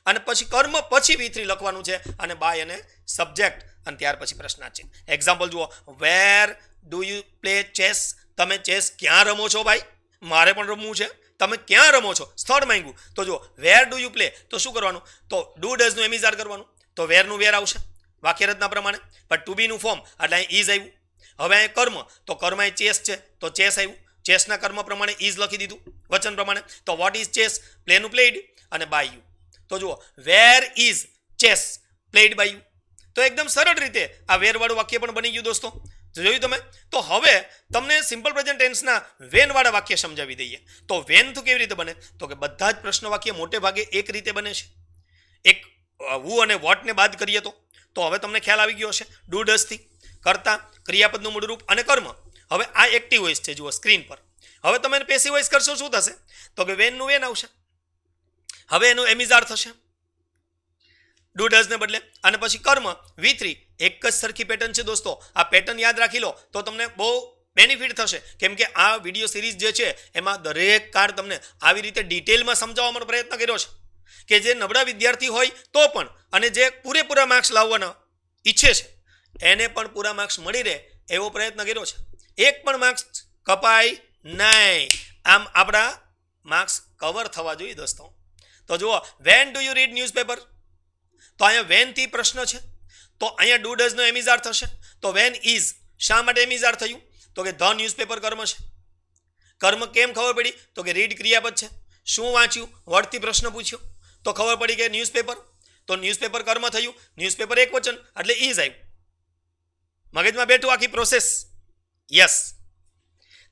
અને પછી કર્મ પછી V3 લખવાનું છે અને બાય અને સબ્જેક્ટ અને ત્યાર પછી પ્રશ્નાચિહ્ન. એક્ઝામ્પલ જુઓ, where do you play chess. તમે ચેસ ક્યાં રમો છો ભાઈ, મારે પણ રમવું છે, તમે ક્યાં રમો છો, સ્થળ માંગ્યું. તો જુઓ વેર ડુ યુ પ્લે, તો શું કરવાનું, તો ડુ ડઝનું એમ ઇઝ આર કરવાનું, તો વેરનું વેર આવશે વાક્ય રચના પ્રમાણે, પણ ટુ બીનું ફોર્મ એટલે અહીં ઇઝ આવ્યું. હવે અહીં કર્મ, તો કર્મ અહીં ચેસ છે તો ચેસ આવ્યું, ચેસના કર્મ પ્રમાણે ઇઝ લખી દીધું વચન પ્રમાણે. તો વોટ ઇઝ ચેસ, પ્લેનું પ્લેડ અને બાય યુ. તો જુઓ where is chess played by you. તો એકદમ સરળ રીતે આ વેરવાળું વાક્ય પણ બની ગયું દોસ્તો, જોયું તમે. તો હવે તમને સિમ્પલ પ્રેઝન્ટ ટેન્સના વેનવાળા વાક્ય સમજાવી દઈએ. તો વેન તો કેવી રીતે બને, તો કે બધા જ પ્રશ્ન વાક્ય મોટે ભાગે એક રીતે બને છે. એક હુ અને વોટને બાદ કરીએ તો હવે તમને ખ્યાલ આવી ગયો હશે. ડુ ડઝથી, કરતા, ક્રિયાપદનું મૂળ રૂપ અને કર્મ. હવે આ એક્ટિવ વોઇસ છે જુઓ સ્ક્રીન પર. હવે તમે પેસિવ વોઇસ કરશો શું થશે, તો કે વેનનું વેન આવશે, હવે એનું એમ ઇઝ આર થશે ડુ ડઝને બદલે, અને પછી કર્મ V3. એક જ સરખી પેટર્ન છે દોસ્તો, આ પેટર્ન યાદ રાખી લો તો તમને બહુ બેનિફિટ થશે. કેમ કે આ વિડીયો સિરીઝ જે છે એમાં દરેક કાર્ડ તમને આવી રીતે ડિટેલમાં સમજાવવાનો પ્રયત્ન કર્યો છે કે જે નબળા વિદ્યાર્થી હોય તો પણ અને જે પૂરેપૂરા માર્ક્સ લાવવાના ઈચ્છે છે એને પણ પૂરા માર્ક્સ મળી રહે એવો પ્રયત્ન કર્યો છે. એક પણ માર્ક્સ કપાય નહીં, આમ આપણા માર્ક્સ કવર થવા જોઈએ દોસ્તો. તો જુઓ, when do you read newspaper, તો અહીંયા વેનથી પ્રશ્ન છે તો અહીંયા ડુ ડઝનો એમ ઇઝ આર થશે. તો વેન ઇઝ, શા માટે એમ ઇઝ આર થયું, તો કે ધ ન્યૂઝપેપર કર્મ છે. કર્મ કેમ ખબર પડી, તો કે રીડ ક્રિયાપદ છે. શું વાંચ્યું, વર્ડથી પ્રશ્ન પૂછ્યો તો ખબર પડી કે ન્યૂઝપેપર, તો ન્યૂઝપેપર કર્મ થયું, ન્યૂઝપેપર એક વચન એટલે ઇઝ આવ્યું. મગજમાં બેઠું આખી પ્રોસેસ. યસ,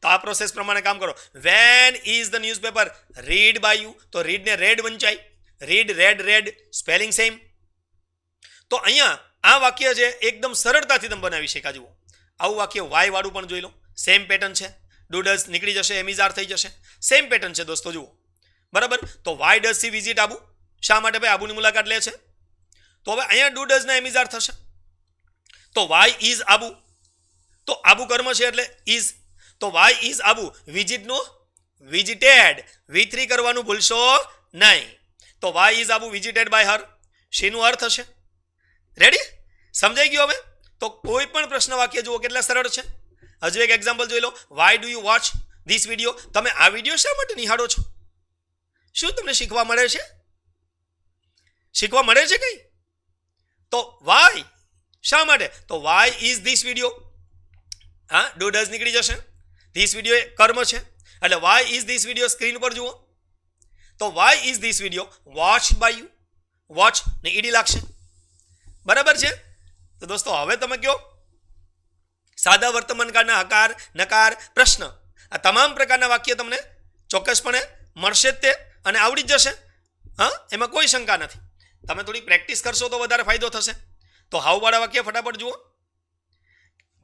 તો આ પ્રોસેસ પ્રમાણે કામ કરો. When is the newspaper read by you, તો રીડને રેડ વંચાય, read red red spelling same. તો અહીંયા આ વાક્ય છે એકદમ સરળતાથી તમે બનાવી શકા. જુઓ આવું વાક્ય વાય વાળું પણ જોઈ લો, સેમ પેટર્ન છે. ડુ ડઝ નીકળી જશે, એમ ઇઝ આર થઈ જશે. સેમ પેટર્ન છે દોસ્તો, જુઓ. બરાબર. તો why does she visit Abu? શા માટે ભાઈ આબુની મુલાકાત લે છે? તો હવે અહીંયા ડુ ડઝ ના એમ ઇઝ આર થશે. તો વાય ઇઝ આબુ, તો આબુ કર્મ છે એટલે ઇઝ. તો વાય ઇઝ આબુ વિઝિટનું વિઝિટેડ V3 કરવાનું ભૂલશો નહીં. તો why is Abu visited by her, શીનું અર્થ હશે. રેડી? સમજાઈ ગયું હવે? તો કોઈ પણ પ્રશ્ન વાક્ય જુઓ કેટલા સરળ છે. હજુ એક એક્ઝામ્પલ જોઈ લો. Why do you watch this video? તમે આ વિડીયો શા માટે નિહાળો છો? શું તમને શીખવા મળે છે? શીખવા મળે છે કઈ? તો વાય શા માટે? તો વાય ઇઝ ધીસ વિડીયો. હા, ડુ ડઝ નીકળી જશે. ધીસ વિડીયો એ કર્મ છે એટલે why is this video screen પર જુઓ. તો why is this video watch by you. Watch ને ઈડી લાગશે. બરાબર છે? તો દોસ્તો હવે તમે કહો, સાદા વર્તમાન કાળના હકાર, નકાર, પ્રશ્ન આ તમામ પ્રકારના વાક્ય તમને ચોક્કસપણે મળશે જ તે, અને આવડી જ જશે. હા, એમાં કોઈ શંકા નથી. તમે થોડી પ્રેક્ટિસ કરશો તો વધારે ફાયદો થશે. તો હાઉવાળા વાક્ય ફટાફટ જુઓ.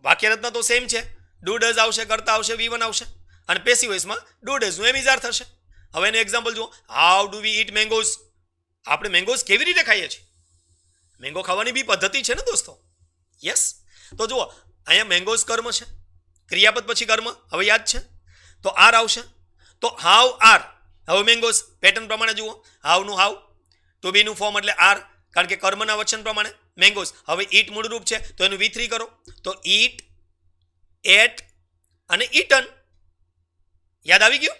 વાક્ય રચના તો સેમ છે. ડુ ડઝ આવશે, કરતા આવશે, V1 આવશે, અને પેસિવ વોઇસમાં ડુ ડઝનું એમ ઇઝ આર થશે. હવે એનું એક્ઝામ્પલ જુઓ. How do we eat mangoes? આપણે મેંગોઝ કેવી રીતે ખાઈએ છીએ? મેંગો ખાવાની બી પદ્ધતિ છે ને દોસ્તો. યસ. તો જુઓ, અહીંયા મેંગોઝ કર્મ છે, ક્રિયાપદ પછી કર્મ. હવે યાદ છે તો આર આવશે. તો હાઉ આર, હવે મેંગોઝ પેટર્ન પ્રમાણે જુઓ. હાઉનું હાઉ, ટુ બીનું ફોર્મ એટલે આર, કારણ કે કર્મના વચન પ્રમાણે મેંગોઝ. હવે ઈટ મૂળરૂપ છે તો એનું V3 કરો. તો ઈટ, એટ અને ઈટન. યાદ આવી ગયું?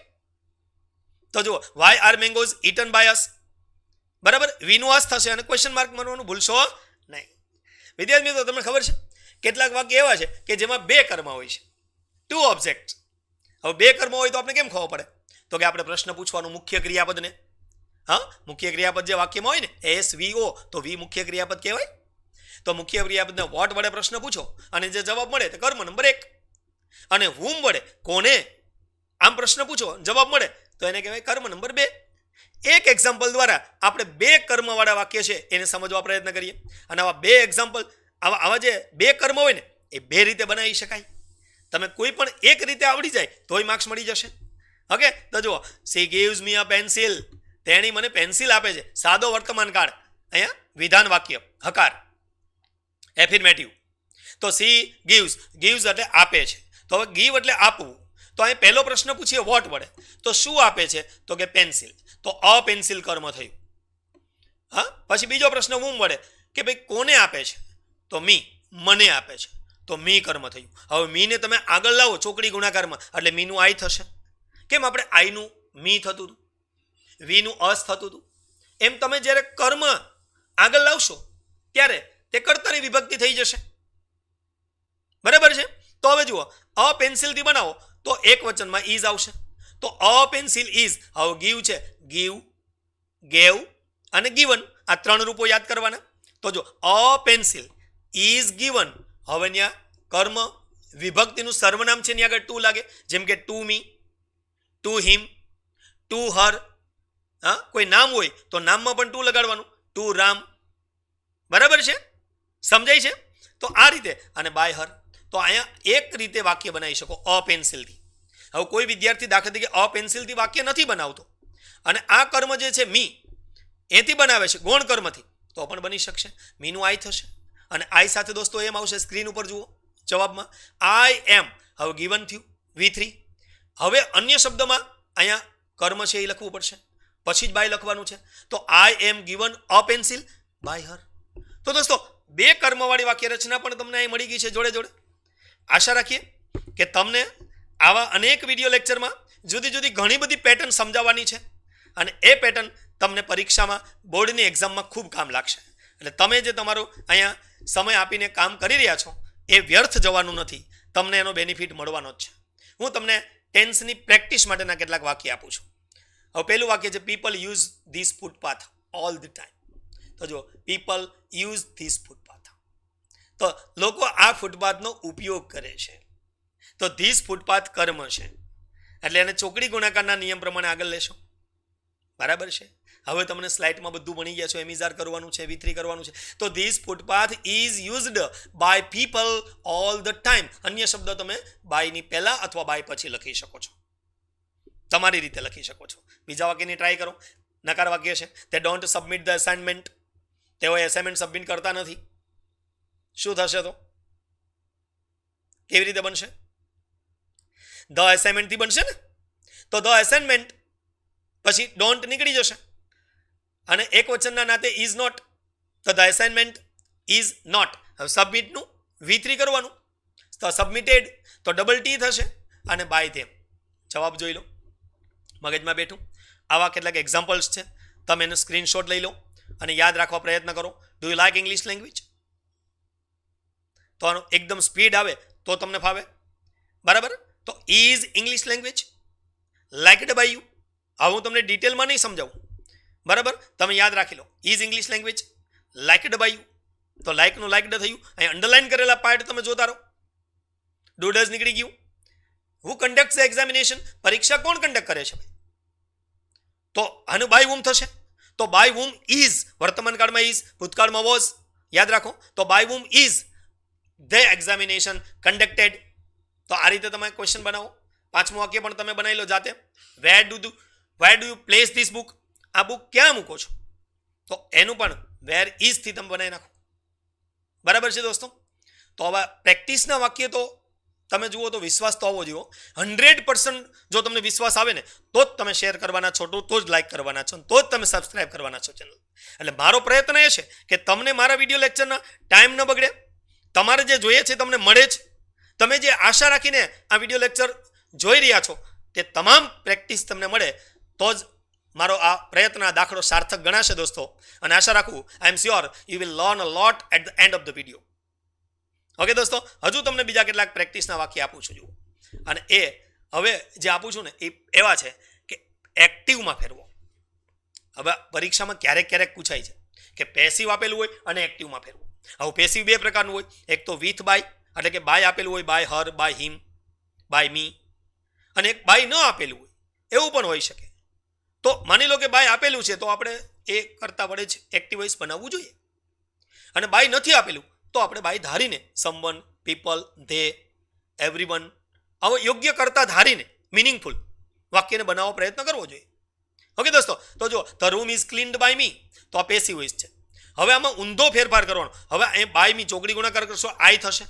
તો જુઓ, why are mangoes eaten by us? બરાબર. વીનું અસ થશે અને ક્વેશ્ચન માર્ક મારવાનું ભૂલશો નહીં. વિદ્યાર્થી મિત્રો, તમને ખબર છે કેટલાક વાક્ય એવા છે કે જેમાં બે કર્મ હોય છે, ટુ ઓબ્જેક્ટ. હવે બે કર્મ હોય તો આપણે કેમ ખબર પડે? તો કે આપણે પ્રશ્ન પૂછવાનું મુખ્ય ક્રિયાપદને. હા, મુખ્ય ક્રિયાપદ જે વાક્યમાં હોય ને SVO, તો V મુખ્ય ક્રિયાપદ કહેવાય. તો મુખ્ય ક્રિયાપદને વોટ વડે પ્રશ્ન પૂછો અને જે જવાબ મળે તે કર્મ નંબર 1. અને હુમ વડે કોને આમ પ્રશ્ન પૂછો, જવાબ મળે તો એને કહેવાય કર્મ નંબર 2. એક એક્ઝામ્પલ દ્વારા આપણે બે કર્મવાળા વાક્ય છે એને સમજવા પ્રયત્ન કરીએ. અને આવા બે એક્ઝામ્પલ, આવા જે બે કર્મ હોય ને એ બે રીતે બનાવી શકાય. તમે કોઈ પણ એક રીતે આવડી જાય તોય માર્ક્સ મળી જશે. ઓકે. તો જુઓ, C gives me a pencil, તેણી મને પેન્સિલ આપે છે. સાદો વર્તમાન કાળ, અહીંયા વિધાન વાક્ય, હકાર, એફિર્મેટિવ. તો સી ગીવ્સ, ગીવ્સ એટલે આપે છે. તો હવે ગીવ એટલે આપવું. તો અહીં પહેલો પ્રશ્ન પૂછીએ વોટ વડે, તો શું આપે છે? તો કે પેન્સિલ. તો અ પેન્સિલ કર્મ થયું. હા, પછી બીજો પ્રશ્ન હુમ વડે કે ભાઈ કોને આપે છે? તો મી, મને આપે છે. તો મી કર્મ થયું. હવે મીને તમે આગળ લાવો ચોકડી ગુણાકારમાં એટલે મીનું આઈ થશે. કેમ આપણે આઈનું મી થતું હતું, વીનું અસ થતું હતું? એમ તમે જ્યારે કર્મ આગળ લાવશો ત્યારે તે કર્તાની વિભક્તિ થઈ જશે. બરાબર છે? તો હવે જુઓ, અ પેન્સિલથી બનાવો તો એક વચનમાં ઇઝ આવશે. તો અ પેન્સિલ ઇઝ. હવે ગીવ છે, ગીવ, ગેવ અને ગીવન, આ ત્રણ રૂપો યાદ કરવાના. તો જો અ પેન્સિલ ઇઝ ગીવન, હવે ત્યાં કર્મ વિભક્તિનું સર્વનામ છે, ત્યાં આગળ ટુ લાગે. જેમ કે to me, to him, to her. હા, કોઈ નામ હોય તો નામમાં પણ ટુ લગાડવાનું. ટુ રામ. બરાબર છે? સમજાય છે? તો આ રીતે. અને બાય હર. તો અહીંયા એક રીતે વાક્ય બનાવી શકો અ પેન્સિલથી. હવે કોઈ વિદ્યાર્થી દાખલા તરીકે અ પેન્સિલથી વાક્ય નથી બનાવતો અને આ કર્મ જે છે મી એથી બનાવે છે, ગૌણ કર્મથી, તો પણ બની શકશે. મીનું આઈ થશે અને આઈ સાથે દોસ્તો એમ આવશે. સ્ક્રીન ઉપર જુઓ જવાબમાં આઈ એમ. હવે ગીવન થયું V3. હવે અન્ય શબ્દમાં અહીંયા કર્મ છે એ લખવું પડશે, પછી જ બાય લખવાનું છે. તો આઈ એમ given a pencil by her. તો દોસ્તો બે કર્મવાળી વાક્ય રચના પણ તમને અહીં મળી ગઈ છે જોડે જોડે. આશા રાખીએ કે તમને આવા અનેક વિડીયો લેક્ચરમાં જુદી જુદી ઘણી બધી પેટર્ન સમજાવવાની છે અને એ પેટર્ન તમને પરીક્ષામાં, બોર્ડની એક્ઝામમાં ખૂબ કામ લાગશે. એટલે તમે જે તમારો અહીંયા સમય આપીને કામ કરી રહ્યા છો એ વ્યર્થ જવાનું નથી, તમને એનો બેનિફિટ મળવાનો જ છે. હું તમને ટેન્સની પ્રેક્ટિસ માટેના કેટલાક વાક્ય આપું છું. હવે પહેલું વાક્ય છે people use this footpath all the time. તો જો પીપલ યુઝ ધીસ ફૂટપાથ, તો લોકો આ ફૂટપાથનો ઉપયોગ કરે છે. તો ધીસ ફૂટપાથ કર્મ છે એટલે એને ચોકડી ગુણાકારના નિયમ પ્રમાણે આગળ લેશો. બરાબર છે? હવે તમને સ્લાઇડમાં બધું ભણી ગયા છો. એમિઝાર કરવાનું છે, V3 કરવાનું છે. તો this footpath is used by people all the time. અન્ય શબ્દ તમે બાયની પહેલા અથવા બાય પછી લખી શકો છો, તમારી રીતે લખી શકો છો. બીજા વાક્યની ટ્રાય કરો. નકાર વાક્ય છે તે ડોન્ટ સબમિટ ધ અસાઇનમેન્ટ. તેઓ એસાઇનમેન્ટ સબમિટ કરતા નથી. શું થશે? તો કેવી રીતે બનશે? ધ અસાઇનમેન્ટથી બનશે ને. તો ધ અસાઇનમેન્ટ પછી ડોન્ટ નીકળી જશે અને એક વચનના નાતે ઇઝ નોટ. તો ધ અસાઇનમેન્ટ ઇઝ નોટ. હવે સબમિટનું V3 કરવાનું, તો સબમિટેડ તો ડબલ ટી થશે અને બાય ધેમ. જવાબ જોઈ લો, મગજમાં બેઠું. આવા કેટલાક એક્ઝામ્પલ્સ છે, તમે એનો સ્ક્રીનશોટ લઈ લો અને યાદ રાખવા પ્રયત્ન કરો. Do you like English language? તો આનો એકદમ સ્પીડ આવે તો તમને ફાવે, બરાબર. તો is English language liked by you? હવે હું તમને ડિટેલમાં નહીં સમજાવું, બરાબર. તમે યાદ રાખી લો, is English language liked by you. તો લાઇકનું લાઇકડ થયું. અહીં અંડરલાઇન કરેલા પાર્ટ તમે જોતા રહો. ડુ ડઝ નીકળી ગયું. હુ કન્ડક્ટ્સ ધ એક્ઝામિનેશન? પરીક્ષા કોણ કન્ડક્ટ કરે છે? તો આનું બાય વુમ થશે. તો બાય વુમ ઇઝ, વર્તમાન કાળમાં ઇઝ, ભૂતકાળમાં વોઝ. યાદ રાખો. તો by whom is the examination conducted. તો આ રીતે તમે ક્વેશ્ચન બનાવો. પાંચમું વાક્ય પણ તમે બનાવી લો જાતે. Where do you place this book? આ બુક ક્યાં મૂકો છો? તો એનું પણ વેર ઇઝ થી તમે બનાવી નાખો, બરાબર છે દોસ્તો. તો હવે પ્રેક્ટિસના વાક્ય તો તમે જુઓ તો વિશ્વાસ તો આવવો જોઈએ. 100% જો તમને વિશ્વાસ આવે ને તો જ તમે શેર કરવાના છો, તો જ લાઈક કરવાના છો, તો જ તમે સબસ્ક્રાઇબ કરવાના છો ચેનલ. એટલે મારો પ્રયત્ન એ છે કે તમને મારા વિડીયો લેક્ચરના ટાઈમ ન બગડે, તમારે જે જોઈએ છે તમને મળે જ. તમે જે આશા રાખીને આ વિડીયો લેક્ચર જોઈ રહ્યા છો તે તમામ પ્રેક્ટિસ તમને મળે તો જ મારો આ પ્રયત્ન, આ દાખલો સાર્થક ગણાશે દોસ્તો. અને આશા રાખું, I am sure you will learn a lot at the end of the video. Okay દોસ્તો, હજુ તમને બીજા કેટલાક પ્રેક્ટિસના વાક્ય આપું છું જુઓ. અને એ હવે જે આપું છું ને એ એવા છે કે એક્ટિવમાં ફેરવો. હવે પરીક્ષામાં ક્યારેક ક્યારેક પૂછાય છે કે પેસિવ આપેલું હોય અને એક્ટિવમાં ફેરવો. હવે પેસિવ બે પ્રકારનું હોય. એક તો વિથ બાય, એટલે કે બાય આપેલું હોય, by her, by him, by me. અને એક બાય ન આપેલું હોય એવું પણ હોઈ શકે. તો માની લો કે બાય આપેલું છે તો આપણે એ કરતા વડે જ એક્ટિવ વોઇસ બનાવવું જોઈએ. અને બાય નથી આપેલું તો આપણે બાય ધારીને સમવન, પીપલ, ધે, એવરીવન આવો યોગ્ય કરતા ધારીને મિનિંગફુલ વાક્યને બનાવવાનો પ્રયત્ન કરવો જોઈએ. ઓકે દોસ્તો, તો જો the room is cleaned by me, તો આ પેસિવ વોઇસ છે. હવે આમાં ઊંધો ફેરફાર કરવાનો. હવે અહીં બાય મી ચોકડી ગુણાકાર કરશો, આઈ થશે.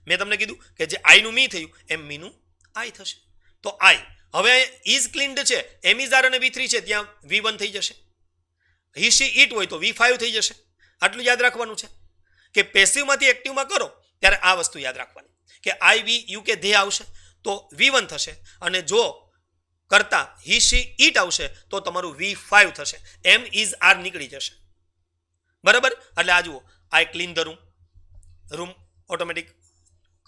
મેં તમને કીધું કે જે આઈનું મી થયું એમ મીનું આઈ થશે. તો આઈ. હવે ઇઝ ક્લીન્ડ છે, એમિઝાર અને V3 છે, ત્યાં V1 થઈ જશે. હી શી ઈટ હોય તો V5 થઈ જશે. આટલું યાદ રાખવાનું છે કે પેસિવમાંથી એક્ટિવમાં કરો ત્યારે આ વસ્તુ યાદ રાખવાની કે આઈ, વી, યુ કે ધે આવશે તો V1 થશે. અને જો કરતા હી શી ઈટ આવશે તો તમારું V5 થશે. એમ ઇઝ આર નીકળી જશે, બરાબર. એટલે આ જુઓ, I clean the room, room automatic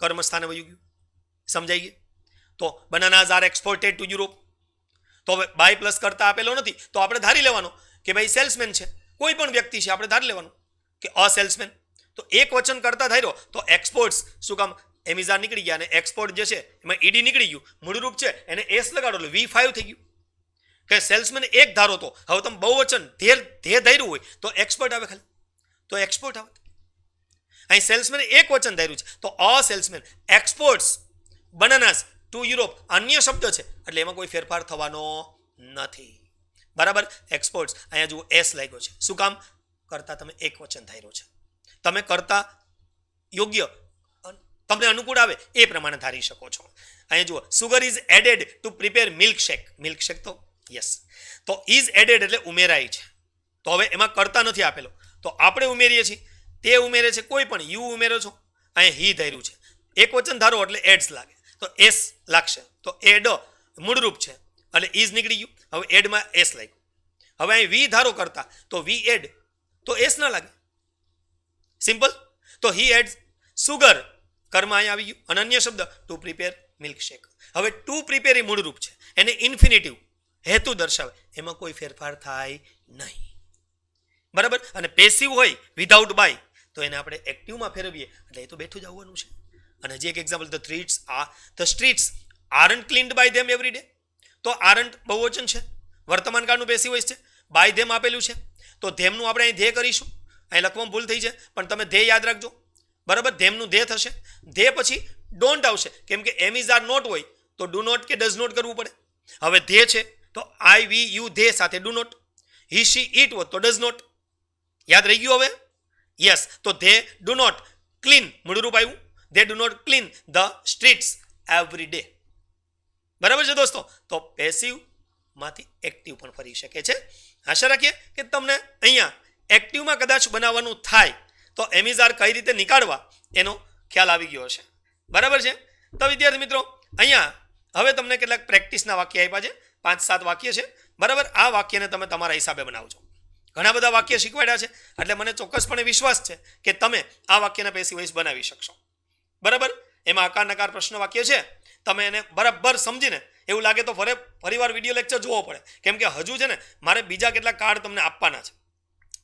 કર્મસ્થાને વયું ગયું. સમજાઈ ગયું? તો bananas are exported to Europe. તો હવે બાય પ્લસ કરતા આપેલો નથી તો આપણે ધારી લેવાનો કે ભાઈ સેલ્સમેન છે, કોઈ પણ વ્યક્તિ છે, આપણે ધારી લેવાનું કે અ સેલ્સમેન. તો એક વચન કરતા ધાર્યો તો એક્સપોર્ટ્સ, શું કામ? એમિઝાર નીકળી ગયા અને એક્સપોર્ટ જે છે એમાં ઈડી નીકળી ગયું, મૂળરૂપ છે એને એસ લગાડો એટલે V5 થઈ ગયું. કે સેલ્સમેન એક ધારો તો હવે તમે બહુવચન ધે ધાર્યું હોય તો એક્સપર્ટ આવે ખાલી, તો એક્સપોર્ટ આવે. અહીં સેલ્સમેન એક વચન ધાર્યું છે તો a salesman exports bananas to Europe અન્ય શબ્દ છે એટલે એમાં કોઈ ફેરફાર થવાનો નથી, બરાબર. એક્સપોર્ટ્સ અહીંયા જુઓ એસ લાગ્યો છે, શું કામ? કરતા તમે એક વચન ધાર્યો છે. તમે કરતા યોગ્ય તમને અનુકૂળ આવે એ પ્રમાણે ધારી શકો છો. અહીંયા જુઓ, sugar is added to prepare milkshake. Milkshake તો યસ, તો ઇઝ એડેડ એટલે ઉમેરાય છે. તો હવે એમાં કરતા નથી આપેલો તો આપણે ઉમેરીએ છીએ, તે ઉમેરે છે, કોઈ પણ યુ ઉમેરો છો. અહીંયા હી ધાર્યું છે, એક વચન ધારો એટલે એડ્સ લાગે તો એસ લાગશે. તો એડ મૂળરૂપ છે એટલે ઇઝ નીકળી ગયું. હવે એડમાં એસ લાગ્યું. હવે અહીં વી ધારો કરતા તો વી એડ તો એસ ના લાગે, સિમ્પલ. તો હી એડ સુગર, કર્મ અહીં આવી ગયું. અને અન્ય શબ્દ ટુ પ્રિપેર મિલ્કશેક. હવે ટુ પ્રિપેર એ મૂળરૂપ છે, એને ઇન્ફિનિટિવ હેતુ દર્શાવે, એમાં કોઈ ફેરફાર થાય નહીં, બરાબર. અને પેસિવ હોય વિધાઉટ બાય તો એને આપણે એક્ટિવમાં ફેરવીએ એટલે એ તો બેઠું જ આવવાનું છે. અને હજી એક example, the streets aren't cleaned by them every day. તો આરન્ટ બહુવચન છે, વર્તમાન કાળનું પેસિવ વોઇસ છે, બાય ધેમ આપેલું છે, તો ધેમનું આપણે અહીં ધ્યેય કરીશું. અહીં લખવામાં ભૂલ થઈ છે, પણ તમે ધ્યેય યાદ રાખજો. બરાબર, ધેમનું ધ્યેય થશે. ધ્યેય પછી ડોન્ટ આવશે, કેમ કે એમ ઇઝ આર નોટ હોય તો ડુ નોટ કે ડઝ નોટ કરવું પડે. હવે ધ્યેય છે તો આઈ વી યુ ધ્યેય સાથે do not, he she it હોત તો ડઝ નોટ. યાદ રહી ગયું હવે? યસ. તો ધે ડુ નોટ ક્લીન, મૂળરૂપ આવ્યું, they do not clean the streets every day. બરાબર છે દોસ્તો? તો પેસિવ માંથી એક્ટિવ પણ ફરી શકે છે. આશા રાખીએ કે તમને અહીંયા એક્ટિવમાં કદાચ બનાવવાનું થાય તો એમિઝાર કઈ રીતે નીકાળવા એનો ખ્યાલ આવી ગયો હશે. બરાબર છે? તો વિદ્યાર્થી મિત્રો, અહીંયા હવે તમને કેટલાક પ્રેક્ટિસના વાક્ય આપ્યા છે, 5-7 વાક્ય છે. બરાબર, આ વાક્યને તમે તમારા હિસાબે બનાવજો. ઘણા બધા વાક્ય શીખવાડ્યા છે, એટલે મને ચોક્કસપણે વિશ્વાસ છે કે તમે આ વાક્યના પેસિવ વોઇસ બનાવી શકશો. બરાબર, એમાં આકાર નકાર પ્રશ્ન વાક્ય છે, તમે એને બરાબર સમજીને એવું લાગે તો ફરીવાર વિડીયો લેક્ચર જોવો પડે, કેમ કે હજુ છે ને મારે બીજા કેટલાક કાર્ડ તમને આપવાના છે.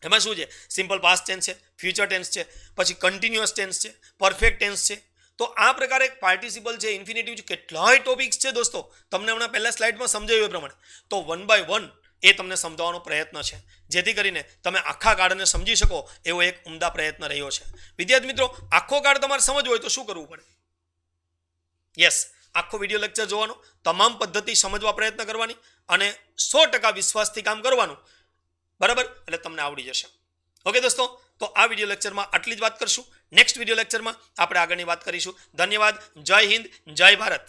એમાં શું છે? સિમ્પલ પાસ્ટ ટેન્સ છે, ફ્યુચર ટેન્સ છે, પછી કન્ટિન્યુઅસ ટેન્સ છે, પરફેક્ટ ટેન્સ છે. તો આ પ્રકારે પાર્ટિસિપલ છે, ઇન્ફિનિટિવ છે, કેટલાય ટોપિક્સ છે દોસ્તો. તમને હમણાં પહેલા સ્લાઇડમાં સમજાવ્યું એ પ્રમાણે. તો 1 by 1 એ તમને સમજાવવાનો પ્રયત્ન છે, જેથી કરીને તમે આખા કાર્ડને સમજી શકો એવો એક ઉમદા પ્રયત્ન રહ્યો છે. વિદ્યાર્થી મિત્રો, આખો કાર્ડ તમારે સમજવો હોય તો શું કરવું પડે? યસ, આખો વિડીયો લેક્ચર જોવાનો, તમામ પદ્ધતિ સમજવા પ્રયત્ન કરવાની અને 100% વિશ્વાસથી કામ કરવાનું. બરાબર, એટલે તમને આવડી જશે. ઓકે દોસ્તો, તો આ વિડીયો લેક્ચરમાં આટલી જ વાત કરશું. નેક્સ્ટ વિડીયો લેક્ચરમાં આપણે આગળની વાત કરીશું. ધન્યવાદ. જય હિન્દ, જય ભારત.